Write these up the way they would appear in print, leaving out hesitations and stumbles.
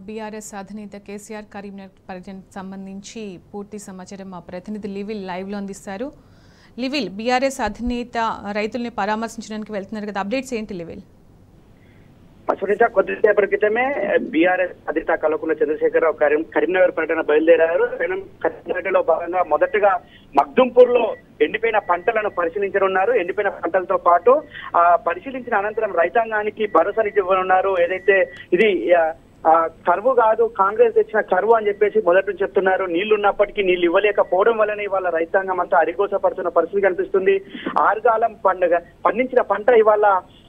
BRS అధినేత కేసీఆర్ కరీంనగర్ పర్యటనకు సంబంధించి పూర్తి సమాచారం మా ప్రతినిధి లివిల్ లైవ్లో అందిస్తారు. లివిల్, బీఆర్ఎస్ అధినేత రైతుల్ని పరామర్శించడానికి వెళ్తున్నారు కదా, అప్డేట్స్ ఏంటి లివిల్? సునీత, కొద్దిసేపటి క్రితమే బీఆర్ఎస్ అధినేత కల్వకుంట్ల చంద్రశేఖరరావు కరీంనగర్ పర్యటన బయలుదేరారు. కరీంనగర్లో భాగంగా మొదటగా మగ్దుంపూర్ లో ఎండిపోయిన పంటలను పరిశీలించనున్నారు. ఎండిపోయిన పంటలతో పాటు పరిశీలించిన అనంతరం రైతాంగానికి భరోసానివ్వనున్నారు. ఏదైతే ఇది కరువు కాదు, కాంగ్రెస్ తెచ్చిన కరువు అని చెప్పేసి మొదటి నుంచి చెప్తున్నారు. నీళ్లు ఉన్నప్పటికీ నీళ్లు ఇవ్వలేకపోవడం వల్లనే ఇవాళ రైతాంగం అంతా అరిగోసపడుతున్న పరిస్థితి కనిపిస్తుంది. ఆరుగాలం పండించిన పంట ఇవాళ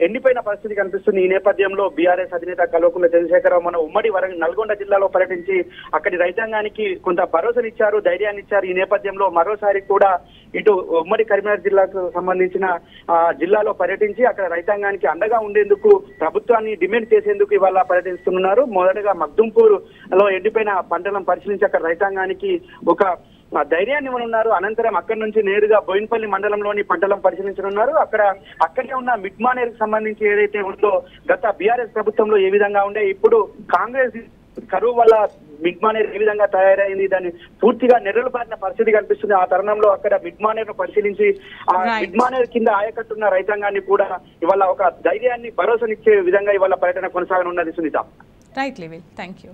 ఎండిపోయిన పరిస్థితి కనిపిస్తుంది. ఈ నేపథ్యంలో బీఆర్ఎస్ అధినేత కల్వకుంట్ల చంద్రశేఖరరావు మన ఉమ్మడి నల్గొండ జిల్లాలో పర్యటించి అక్కడి రైతాంగానికి కొంత భరోసానిచ్చారు, ధైర్యాన్ని ఇచ్చారు. ఈ నేపథ్యంలో మరోసారి కూడా ఇటు ఉమ్మడి కరీంనగర్ జిల్లాకు సంబంధించిన జిల్లాలో పర్యటించి అక్కడ రైతాంగానికి అండగా ఉండేందుకు ప్రభుత్వాన్ని డిమాండ్ చేసేందుకు ఇవాళ పర్యటిస్తున్నారు. మొదటగా మగ్దుంపూర్ లో ఎండిపోయిన పంటలను పరిశీలించి అక్కడ రైతాంగానికి ఒక ధైర్యాన్ని ఇవ్వనున్నారు. అనంతరం అక్కడి నుంచి నేరుగా బోయినపల్లి మండలంలోని పంటలను పరిశీలించనున్నారు. అక్కడే ఉన్న మిడ్మానేర్ కి సంబంధించి ఏదైతే ఉందో గత బీఆర్ఎస్ ప్రభుత్వంలో ఏ విధంగా ఉండే, ఇప్పుడు కాంగ్రెస్ కరువు వల్ల మిడ్మానేర్ ఏ విధంగా తయారైంది, దాన్ని పూర్తిగా నెర్రలు పారిన పరిస్థితి కనిపిస్తుంది. ఆ తరుణంలో అక్కడ మిడ్మానేర్ ను పరిశీలించి ఆ మిడ్మానేర్ కింద ఆయకట్టున్న రైతాంగాన్ని కూడా ఇవాళ ఒక ధైర్యాన్ని భరోసానిచ్చే విధంగా ఇవాళ పర్యటన కొనసాగనున్నది. సునీత, రైట్ లివిల్, థ్యాంక్ యూ.